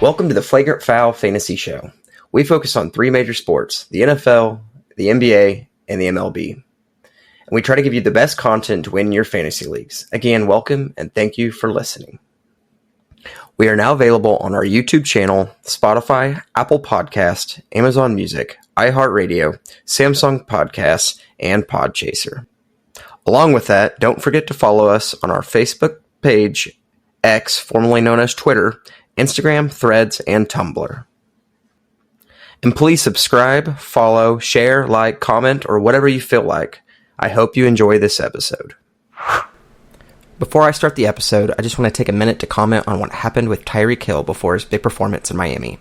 Welcome to the Flagrant Foul Fantasy Show. We focus on three major sports, the NFL, the NBA, and the MLB. And we try to give you the best content to win your fantasy leagues. Again, welcome and thank you for listening. We are now available on our YouTube channel, Spotify, Apple Podcast, Amazon Music, iHeartRadio, Samsung Podcasts, and Podchaser. Along with that, don't forget to follow us on our Facebook page, X, formerly known as Twitter, Instagram, Threads, and Tumblr. And please subscribe, follow, share, like, comment, or whatever you feel like. I hope you enjoy this episode. Before I start the episode, I just want to take a minute to comment on what happened with Tyreek Hill before his big performance in Miami.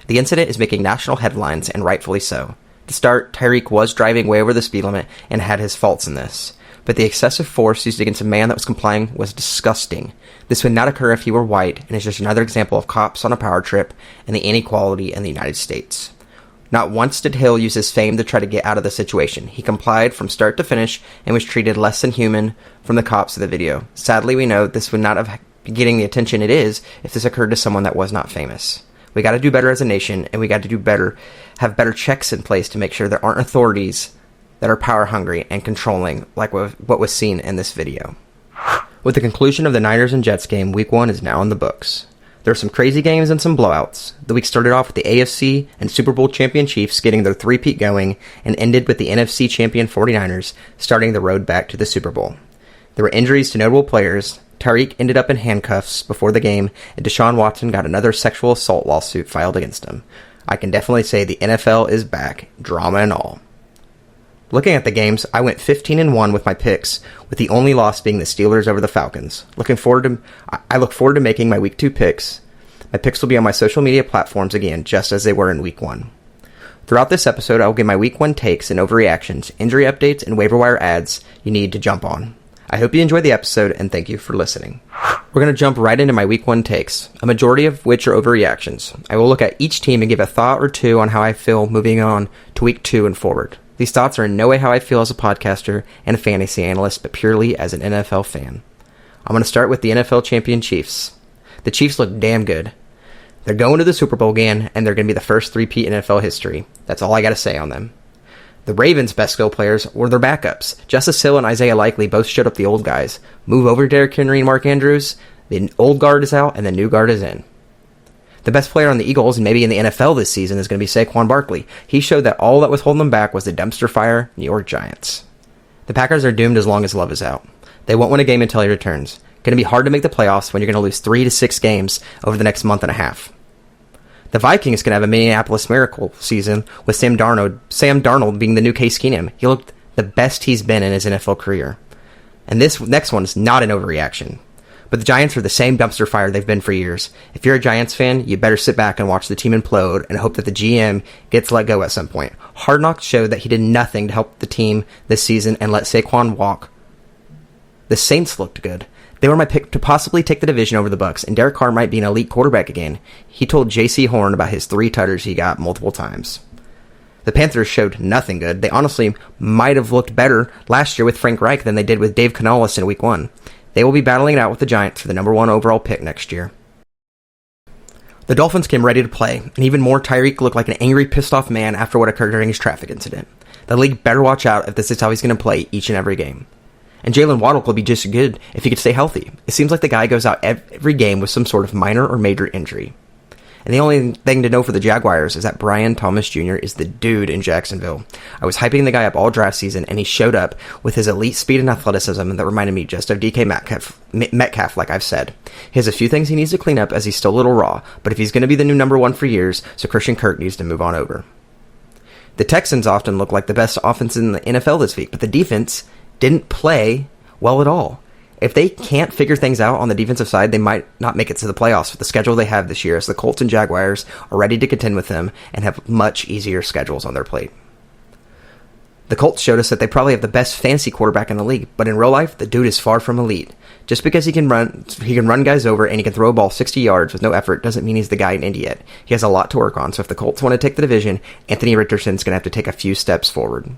The incident is making national headlines, and rightfully so. To start, Tyreek was driving way over the speed limit and had his faults in this. But the excessive force used against a man that was complying was disgusting. This would not occur if he were white, and is just another example of cops on a power trip and the inequality in the United States. Not once did Hill use his fame to try to get out of the situation. He complied from start to finish and was treated less than human from the cops of the video. Sadly, we know this would not have been getting the attention it is if this occurred to someone that was not famous. We got to do better as a nation, and we got to do better, have better checks in place to make sure there aren't authorities that are power hungry and controlling like what was seen in this video. With the conclusion of the Niners and Jets game, Week 1 is now in the books. There are some crazy games and some blowouts. The week started off with the AFC and Super Bowl champion Chiefs getting their three-peat going and ended with the NFC champion 49ers starting the road back to the Super Bowl. There were injuries to notable players. Tyreek ended up in handcuffs before the game, and Deshaun Watson got another sexual assault lawsuit filed against him. I can definitely say the NFL is back, drama and all. Looking at the games, I went 15-1 with my picks, with the only loss being the Steelers over the Falcons. I look forward to making my Week 2 picks. My picks will be on my social media platforms again, just as they were in Week 1. Throughout this episode, I will give my Week 1 takes and overreactions, injury updates, and waiver wire ads you need to jump on. I hope you enjoy the episode, and thank you for listening. We're going to jump right into my Week 1 takes, a majority of which are overreactions. I will look at each team and give a thought or two on how I feel moving on to Week 2 and forward. These thoughts are in no way how I feel as a podcaster and a fantasy analyst, but purely as an NFL fan. I'm going to start with the NFL champion Chiefs. The Chiefs look damn good. They're going to the Super Bowl again, and they're going to be the first three-peat in NFL history. That's all I got to say on them. The Ravens' best skill players were their backups. Justice Hill and Isaiah Likely both showed up the old guys. Move over Derrick Henry and Mark Andrews. The old guard is out, and the new guard is in. The best player on the Eagles, and maybe in the NFL this season, is going to be Saquon Barkley. He showed that all that was holding them back was the dumpster fire New York Giants. The Packers are doomed as long as Love is out. They won't win a game until he returns. Going to be hard to make the playoffs when you're going to lose 3 to 6 games over the next month and a half. The Vikings can have a Minneapolis Miracle season with Sam Darnold being the new Case Keenum. He looked the best he's been in his NFL career. And this next one is not an overreaction. But the Giants are the same dumpster fire they've been for years. If you're a Giants fan, you better sit back and watch the team implode and hope that the GM gets let go at some point. Hard Knocks showed that he did nothing to help the team this season and let Saquon walk. The Saints looked good. They were my pick to possibly take the division over the Bucs, and Derek Carr might be an elite quarterback again. He told J.C. Horn about his 3 tutters he got multiple times. The Panthers showed nothing good. They honestly might have looked better last year with Frank Reich than they did with Dave Canales in Week 1. They will be battling it out with the Giants for the number 1 overall pick next year. The Dolphins came ready to play, and even more, Tyreek looked like an angry, pissed-off man after what occurred during his traffic incident. The league better watch out if this is how he's going to play each and every game. And Jalen Waddle could be just good if he could stay healthy. It seems like the guy goes out every game with some sort of minor or major injury. And the only thing to know for the Jaguars is that Brian Thomas Jr. is the dude in Jacksonville. I was hyping the guy up all draft season, and he showed up with his elite speed and athleticism that reminded me just of DK Metcalf, like I've said. He has a few things he needs to clean up as he's still a little raw, but if he's going to be the new number 1 for years, so Christian Kirk needs to move on over. The Texans often look like the best offense in the NFL this week, but the defense didn't play well at all. If they can't figure things out on the defensive side, they might not make it to the playoffs with the schedule they have this year, as the Colts and Jaguars are ready to contend with them and have much easier schedules on their plate. The Colts showed us that they probably have the best fantasy quarterback in the league, but in real life, the dude is far from elite. Just because he can run guys over and he can throw a ball 60 yards with no effort doesn't mean he's the guy in Indy yet. He has a lot to work on, so if the Colts want to take the division, Anthony Richardson's going to have to take a few steps forward.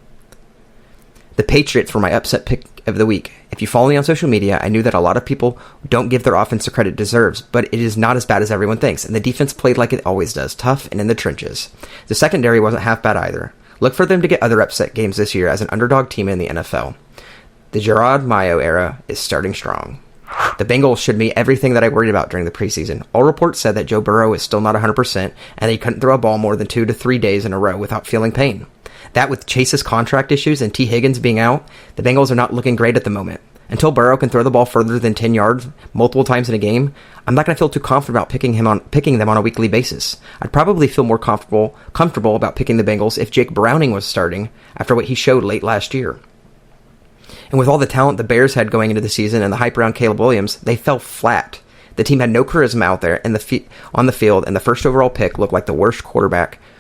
The Patriots were my upset pick of the week. If you follow me on social media, I knew that a lot of people don't give their offense the credit it deserves, but it is not as bad as everyone thinks, and the defense played like it always does, tough and in the trenches. The secondary wasn't half bad either. Look for them to get other upset games this year as an underdog team in the NFL. The Gerard Mayo era is starting strong. The Bengals showed me everything that I worried about during the preseason. All reports said that Joe Burrow is still not 100%, and that he couldn't throw a ball more than 2 to 3 days in a row without feeling pain. That with Chase's contract issues and T. Higgins being out, the Bengals are not looking great at the moment. Until Burrow can throw the ball further than 10 yards multiple times in a game, I'm not going to feel too confident about picking them on a weekly basis. I'd probably feel more comfortable about picking the Bengals if Jake Browning was starting after what he showed late last year. And with all the talent the Bears had going into the season and the hype around Caleb Williams, they fell flat. The team had no charisma out there on the field, and the first overall pick looked like the worst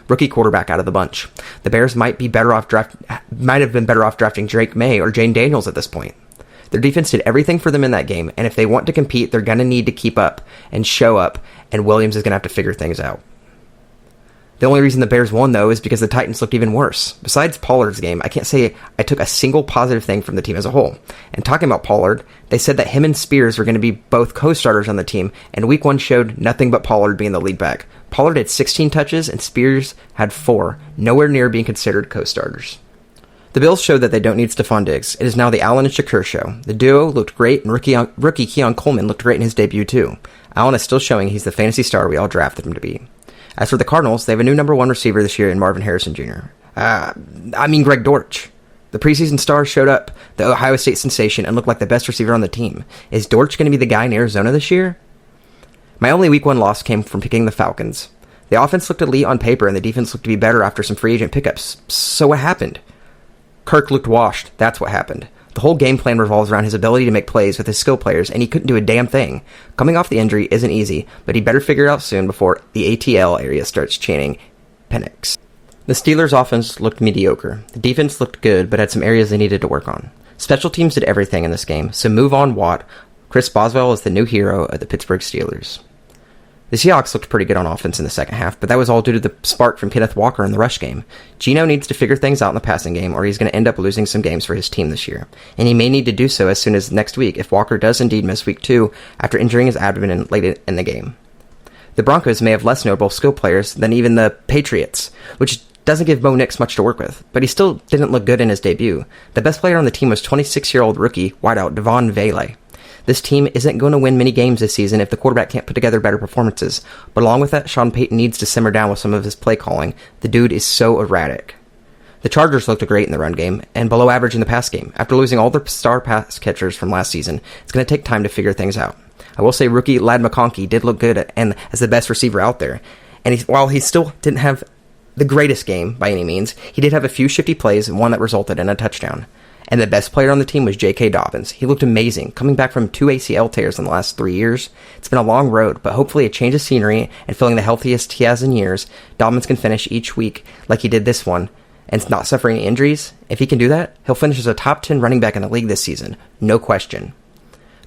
rookie quarterback out of the bunch. The Bears might have been better off drafting Drake May or Jane Daniels at this point. Their defense did everything for them in that game, and if they want to compete, they're going to need to keep up and show up, and Williams is going to have to figure things out. The only reason the Bears won, though, is because the Titans looked even worse. Besides Pollard's game, I can't say I took a single positive thing from the team as a whole. And talking about Pollard, they said that him and Spears were going to be both co-starters on the team, and Week 1 showed nothing but Pollard being the lead back. Pollard had 16 touches, and Spears had 4, nowhere near being considered co-starters. The Bills showed that they don't need Stephon Diggs. It is now the Allen and Shakur show. The duo looked great, and rookie Keon Coleman looked great in his debut, too. Allen is still showing he's the fantasy star we all drafted him to be. As for the Cardinals, they have a new number 1 receiver this year in Marvin Harrison Jr. Greg Dortch. The preseason star showed up, the Ohio State sensation, and looked like the best receiver on the team. Is Dortch going to be the guy in Arizona this year? My only Week 1 loss came from picking the Falcons. The offense looked elite on paper, and the defense looked to be better after some free agent pickups. So what happened? Kirk looked washed. That's what happened. The whole game plan revolves around his ability to make plays with his skill players, and he couldn't do a damn thing. Coming off the injury isn't easy, but he better figure it out soon before the ATL area starts chanting Penix. The Steelers' offense looked mediocre. The defense looked good, but had some areas they needed to work on. Special teams did everything in this game, so move on, Watt. Chris Boswell is the new hero of the Pittsburgh Steelers. The Seahawks looked pretty good on offense in the second half, but that was all due to the spark from Kenneth Walker in the rush game. Geno needs to figure things out in the passing game, or he's going to end up losing some games for his team this year. And he may need to do so as soon as next week if Walker does indeed miss Week 2 after injuring his abdomen late in the game. The Broncos may have less notable skill players than even the Patriots, which doesn't give Bo Nix much to work with, but he still didn't look good in his debut. The best player on the team was 26-year-old rookie wideout Devon Vele. This team isn't going to win many games this season if the quarterback can't put together better performances. But along with that, Sean Payton needs to simmer down with some of his play calling. The dude is so erratic. The Chargers looked great in the run game and below average in the pass game. After losing all their star pass catchers from last season, it's going to take time to figure things out. I will say rookie Ladd McConkey did look good and as the best receiver out there. And while he still didn't have the greatest game by any means, he did have a few shifty plays and one that resulted in a touchdown. And the best player on the team was J.K. Dobbins. He looked amazing, coming back from 2 ACL tears in the last 3 years. It's been a long road, but hopefully a change of scenery and feeling the healthiest he has in years, Dobbins can finish each week like he did this one and not suffering any injuries. If he can do that, he'll finish as a top 10 running back in the league this season. No question.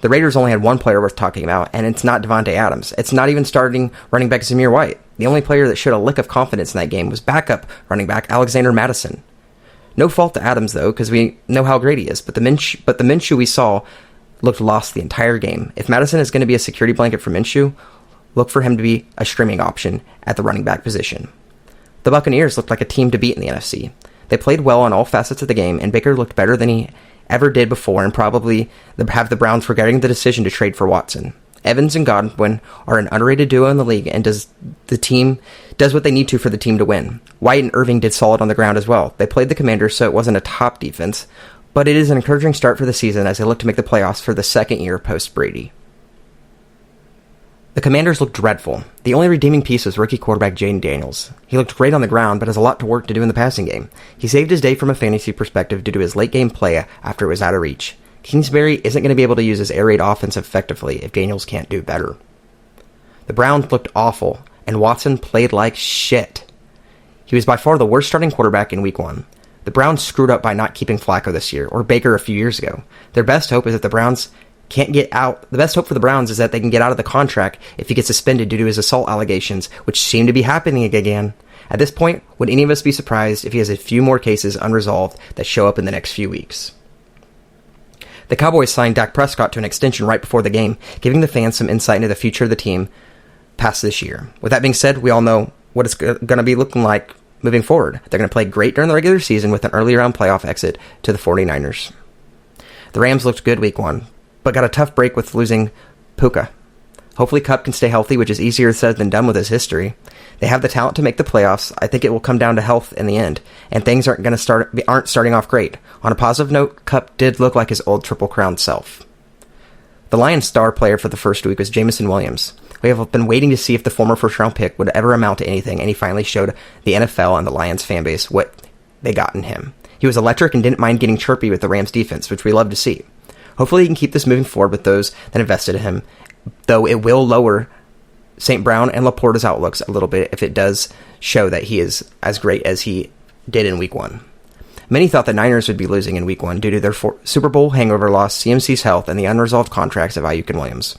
The Raiders only had one player worth talking about, and it's not Devontae Adams. It's not even starting running back Zamir White. The only player that showed a lick of confidence in that game was backup running back Alexander Madison. No fault to Adams, though, because we know how great he is, but the Minshew we saw looked lost the entire game. If Madison is going to be a security blanket for Minshew, look for him to be a streaming option at the running back position. The Buccaneers looked like a team to beat in the NFC. They played well on all facets of the game, and Baker looked better than he ever did before, and probably have the Browns regretting the decision to trade for Watson. Evans and Godwin are an underrated duo in the league and does what they need to for the team to win. White and Irving did solid on the ground as well. They played the Commanders, so it wasn't a top defense, but it is an encouraging start for the season as they look to make the playoffs for the second year post-Brady. The Commanders looked dreadful. The only redeeming piece was rookie quarterback Jane Daniels. He looked great on the ground, but has a lot to work to do in the passing game. He saved his day from a fantasy perspective due to his late-game play after it was out of reach. Kingsbury isn't going to be able to use his air raid offense effectively if Daniels can't do better. The Browns looked awful, and Watson played like shit. He was by far the worst starting quarterback in Week 1. The Browns screwed up by not keeping Flacco this year, or Baker a few years ago. Their best hope is that the Browns can't get out. The best hope for the Browns is that they can get out of the contract if he gets suspended due to his assault allegations, which seem to be happening again. At this point, would any of us be surprised if he has a few more cases unresolved that show up in the next few weeks? The Cowboys signed Dak Prescott to an extension right before the game, giving the fans some insight into the future of the team past this year. With that being said, we all know what it's going to be looking like moving forward. They're going to play great during the regular season with an early round playoff exit to the 49ers. The Rams looked good week 1, but got a tough break with losing Puka. Hopefully Kupp can stay healthy, which is easier said than done with his history. They have the talent to make the playoffs. I think it will come down to health in the end, and things aren't starting off great. On a positive note, Kupp did look like his old Triple Crown self. The Lions' star player for the first week was Jameson Williams. We have been waiting to see if the former first-round pick would ever amount to anything, and he finally showed the NFL and the Lions fanbase what they got in him. He was electric and didn't mind getting chirpy with the Rams' defense, which we love to see. Hopefully he can keep this moving forward with those that invested in him, though it will lower St. Brown and Laporta's outlooks a little bit if it does show that he is as great as he did in Week 1. Many thought the Niners would be losing in Week 1 due to their Super Bowl hangover loss, CMC's health, and the unresolved contracts of Ayuk and Williams.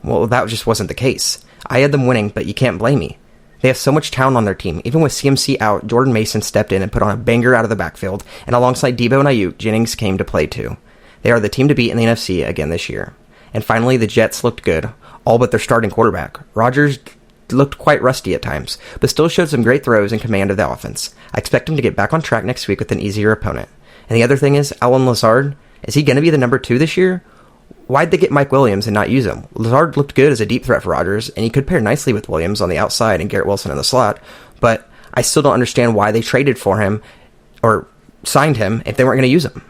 Well, that just wasn't the case. I had them winning, but you can't blame me. They have so much talent on their team. Even with CMC out, Jordan Mason stepped in and put on a banger out of the backfield, and alongside Debo and Ayuk, Jennings came to play too. They are the team to beat in the NFC again this year. And finally, the Jets looked good, all but their starting quarterback. Rodgers looked quite rusty at times, but still showed some great throws and command of the offense. I expect him to get back on track next week with an easier opponent. And the other thing is, Allen Lazard, is he going to be the number 2 this year? Why'd they get Mike Williams and not use him? Lazard looked good as a deep threat for Rodgers, and he could pair nicely with Williams on the outside and Garrett Wilson in the slot, but I still don't understand why they traded for him or signed him if they weren't going to use him.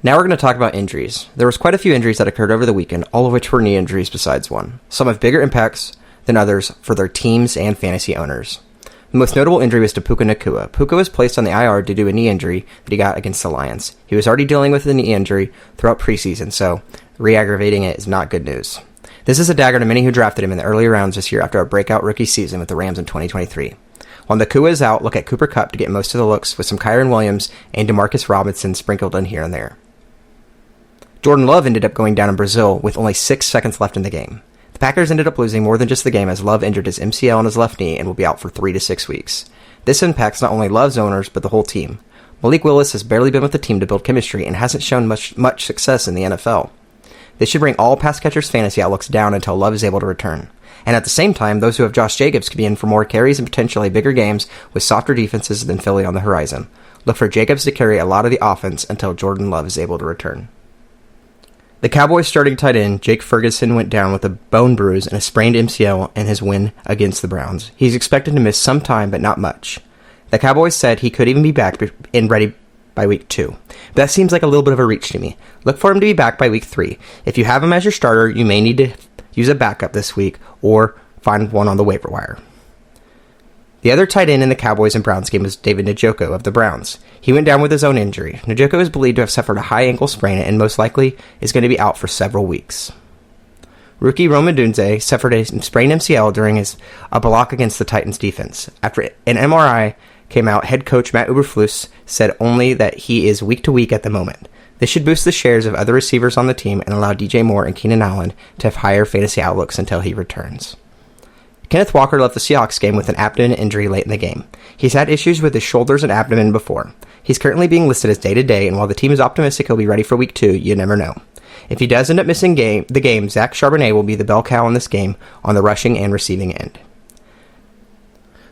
Now we're going to talk about injuries. There was quite a few injuries that occurred over the weekend, all of which were knee injuries besides one. Some have bigger impacts than others for their teams and fantasy owners. The most notable injury was to Puka Nacua. Puka was placed on the IR due to a knee injury that he got against the Lions. He was already dealing with a knee injury throughout preseason, so re-aggravating it is not good news. This is a dagger to many who drafted him in the earlier rounds this year after a breakout rookie season with the Rams in 2023. While Nacua is out, look at Cooper Kupp to get most of the looks, with some Kyren Williams and Demarcus Robinson sprinkled in here and there. Jordan Love ended up going down in Brazil with only 6 seconds left in the game. The Packers ended up losing more than just the game as Love injured his MCL on his left knee and will be out for 3 to 6 weeks. This impacts not only Love's owners, but the whole team. Malik Willis has barely been with the team to build chemistry and hasn't shown much success in the NFL. This should bring all pass catchers' fantasy outlooks down until Love is able to return. And at the same time, those who have Josh Jacobs could be in for more carries and potentially bigger games with softer defenses than Philly on the horizon. Look for Jacobs to carry a lot of the offense until Jordan Love is able to return. The Cowboys starting tight end, Jake Ferguson, went down with a bone bruise and a sprained MCL in his win against the Browns. He's expected to miss some time, but not much. The Cowboys said he could even be back and ready by week 2. But that seems like a little bit of a reach to me. Look for him to be back by week 3. If you have him as your starter, you may need to use a backup this week or find one on the waiver wire. The other tight end in the Cowboys and Browns game was David Njoku of the Browns. He went down with his own injury. Njoku is believed to have suffered a high ankle sprain and most likely is going to be out for several weeks. Rookie Rome Odunze suffered a sprained MCL during a block against the Titans defense. After an MRI came out, head coach Matt Eberflus said only that he is week to week at the moment. This should boost the shares of other receivers on the team and allow DJ Moore and Keenan Allen to have higher fantasy outlooks until he returns. Kenneth Walker left the Seahawks game with an abdomen injury late in the game. He's had issues with his shoulders and abdomen before. He's currently being listed as day-to-day, and while the team is optimistic he'll be ready for week 2, you never know. If he does end up missing the game, Zach Charbonnet will be the bell cow in this game on the rushing and receiving end.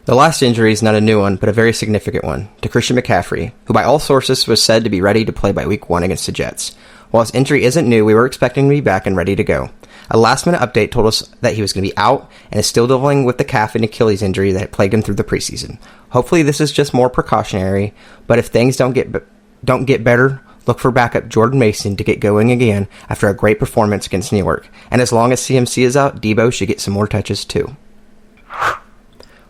The last injury is not a new one, but a very significant one, to Christian McCaffrey, who by all sources was said to be ready to play by week 1 against the Jets. While his injury isn't new, we were expecting him to be back and ready to go. A last-minute update told us that he was going to be out and is still dealing with the calf and Achilles injury that plagued him through the preseason. Hopefully this is just more precautionary, but if things don't get better, look for backup Jordan Mason to get going again after a great performance against New York. And as long as CMC is out, Debo should get some more touches too.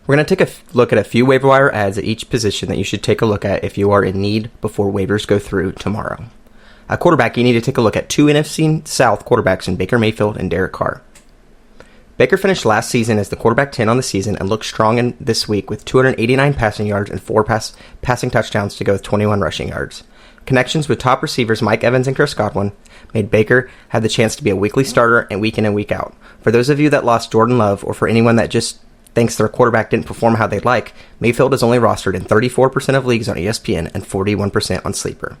We're going to take a look at a few waiver wire ads at each position that you should take a look at if you are in need before waivers go through tomorrow. At quarterback, you need to take a look at 2 NFC South quarterbacks in Baker Mayfield and Derek Carr. Baker finished last season as the quarterback 10 on the season and looked strong in this week with 289 passing yards and 4 passing touchdowns to go with 21 rushing yards. Connections with top receivers Mike Evans and Chris Godwin made Baker have the chance to be a weekly starter and week in and week out. For those of you that lost Jordan Love, or for anyone that just thinks their quarterback didn't perform how they'd like, Mayfield is only rostered in 34% of leagues on ESPN and 41% on Sleeper.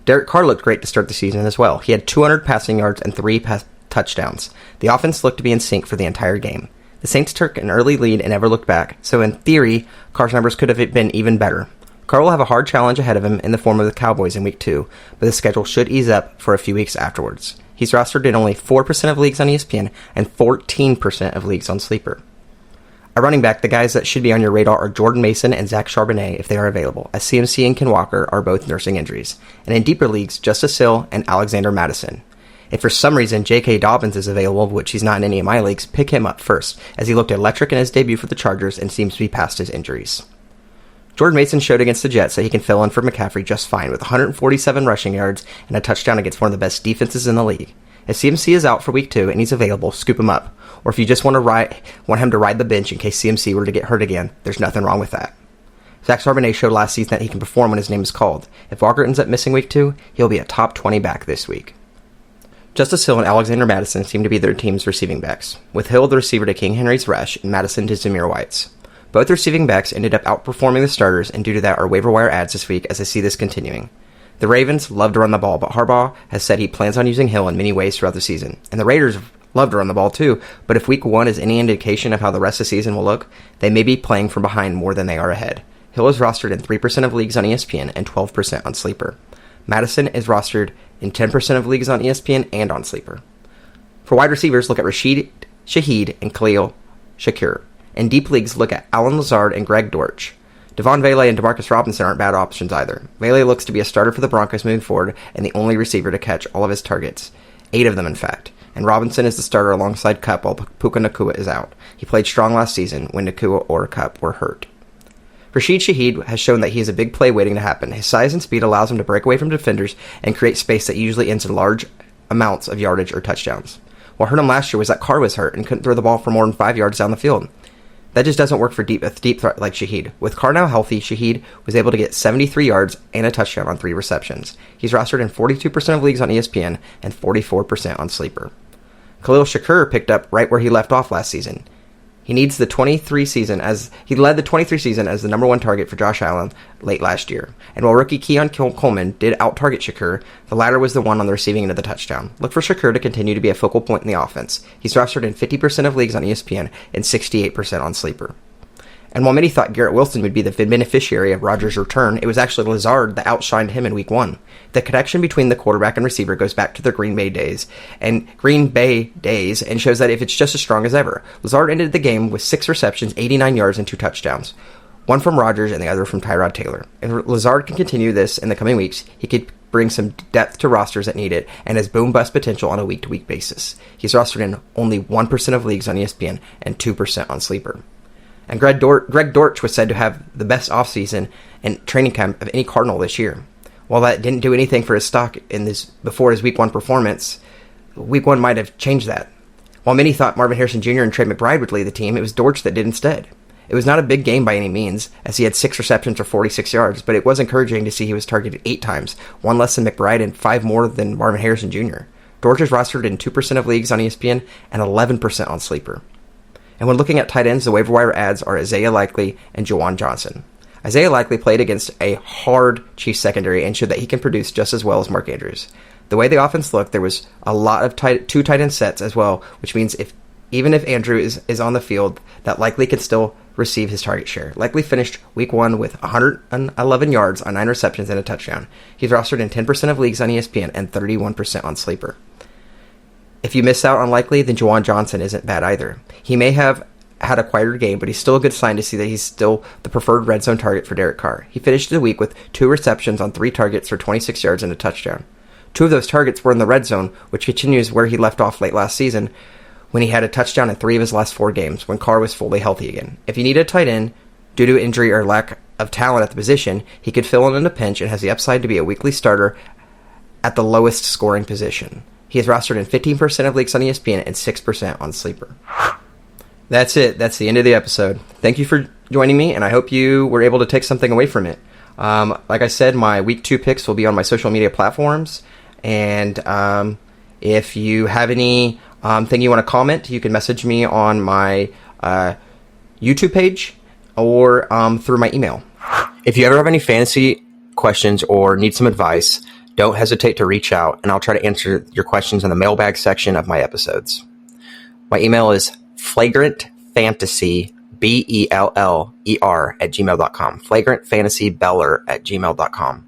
Derek Carr looked great to start the season as well. He had 200 passing yards and 3 touchdowns. The offense looked to be in sync for the entire game. The Saints took an early lead and never looked back, so in theory, Carr's numbers could have been even better. Carr will have a hard challenge ahead of him in the form of the Cowboys in Week 2, but the schedule should ease up for a few weeks afterwards. He's rostered in only 4% of leagues on ESPN and 14% of leagues on Sleeper. At running back, the guys that should be on your radar are Jordan Mason and Zach Charbonnet if they are available, as CMC and Ken Walker are both nursing injuries. And in deeper leagues, Justice Hill and Alexander Madison. If for some reason J.K. Dobbins is available, which he's not in any of my leagues, pick him up first, as he looked electric in his debut for the Chargers and seems to be past his injuries. Jordan Mason showed against the Jets that he can fill in for McCaffrey just fine with 147 rushing yards and a touchdown against one of the best defenses in the league. If CMC is out for Week 2 and he's available, scoop him up. Or if you just want him to ride the bench in case CMC were to get hurt again, there's nothing wrong with that. Zach Charbonnet showed last season that he can perform when his name is called. If Walker ends up missing Week 2, he'll be a top 20 back this week. Justice Hill and Alexander Madison seem to be their team's receiving backs, with Hill the receiver to King Henry's Rush and Madison to Zamir White's. Both receiving backs ended up outperforming the starters, and due to that are waiver wire adds this week as I see this continuing. The Ravens love to run the ball, but Harbaugh has said he plans on using Hill in many ways throughout the season. And the Raiders love to run the ball too, but if Week 1 is any indication of how the rest of the season will look, they may be playing from behind more than they are ahead. Hill is rostered in 3% of leagues on ESPN and 12% on Sleeper. Madison is rostered in 10% of leagues on ESPN and on Sleeper. For wide receivers, look at Rashid Shaheed and Khalil Shakir. In deep leagues, look at Alan Lazard and Greg Dortch. Devon Vele and Demarcus Robinson aren't bad options either. Vele looks to be a starter for the Broncos moving forward and the only receiver to catch all of his targets. 8 of them, in fact. And Robinson is the starter alongside Kupp while Puka Nacua is out. He played strong last season when Nacua or Kupp were hurt. Rashid Shaheed has shown that he is a big play waiting to happen. His size and speed allows him to break away from defenders and create space that usually ends in large amounts of yardage or touchdowns. What hurt him last year was that Carr was hurt and couldn't throw the ball for more than 5 yards down the field. That just doesn't work for a deep threat like Shaheed. With Carr now healthy, Shaheed was able to get 73 yards and a touchdown on 3 receptions. He's rostered in 42% of leagues on ESPN and 44% on Sleeper. Khalil Shakir picked up right where he left off last season. He led the 23 season as the number 1 target for Josh Allen late last year. And while rookie Keon Coleman did out-target Shakir, the latter was the one on the receiving end of the touchdown. Look for Shakir to continue to be a focal point in the offense. He's rostered in 50% of leagues on ESPN and 68% on Sleeper. And while many thought Garrett Wilson would be the beneficiary of Rodgers' return, it was actually Lazard that outshined him in Week 1. The connection between the quarterback and receiver goes back to their Green Bay days and shows that if it's just as strong as ever. Lazard ended the game with 6 receptions, 89 yards, and 2 touchdowns. One from Rodgers and the other from Tyrod Taylor. If Lazard can continue this in the coming weeks, he could bring some depth to rosters that need it and has boom-bust potential on a week-to-week basis. He's rostered in only 1% of leagues on ESPN and 2% on Sleeper. And Greg Dortch was said to have the best offseason and training camp of any Cardinal this year. While that didn't do anything for his stock before his Week 1 performance, Week 1 might have changed that. While many thought Marvin Harrison Jr. and Trey McBride would lead the team, it was Dortch that did instead. It was not a big game by any means, as he had 6 receptions for 46 yards, but it was encouraging to see he was targeted 8 times, 1 less than McBride and 5 more than Marvin Harrison Jr. Dortch is rostered in 2% of leagues on ESPN and 11% on Sleeper. And when looking at tight ends, the waiver wire adds are Isaiah Likely and Juwan Johnson. Isaiah Likely played against a hard Chiefs secondary and showed that he can produce just as well as Mark Andrews. The way the offense looked, there was a lot of 2 tight end sets as well, which means even if Andrew is on the field, that Likely can still receive his target share. Likely finished Week 1 with 111 yards on 9 receptions and a touchdown. He's rostered in 10% of leagues on ESPN and 31% on Sleeper. If you miss out on Likely, then Juwan Johnson isn't bad either. He may have had a quieter game, but he's still a good sign to see that he's still the preferred red zone target for Derek Carr. He finished the week with 2 receptions on 3 targets for 26 yards and a touchdown. 2 of those targets were in the red zone, which continues where he left off late last season when he had a touchdown in 3 of his last 4 games when Carr was fully healthy again. If you need a tight end, due to injury or lack of talent at the position, he could fill in a pinch and has the upside to be a weekly starter at the lowest scoring position. He is rostered in 15% of leagues on ESPN and 6% on Sleeper. That's it. That's the end of the episode. Thank you for joining me, and I hope you were able to take something away from it. Like I said, my week 2 picks will be on my social media platforms. And if you have any thing you want to comment, you can message me on my YouTube page or through my email. If you ever have any fantasy questions or need some advice, don't hesitate to reach out, and I'll try to answer your questions in the mailbag section of my episodes. My email is flagrantfantasy, BELLER @gmail.com. Flagrantfantasybeller @gmail.com.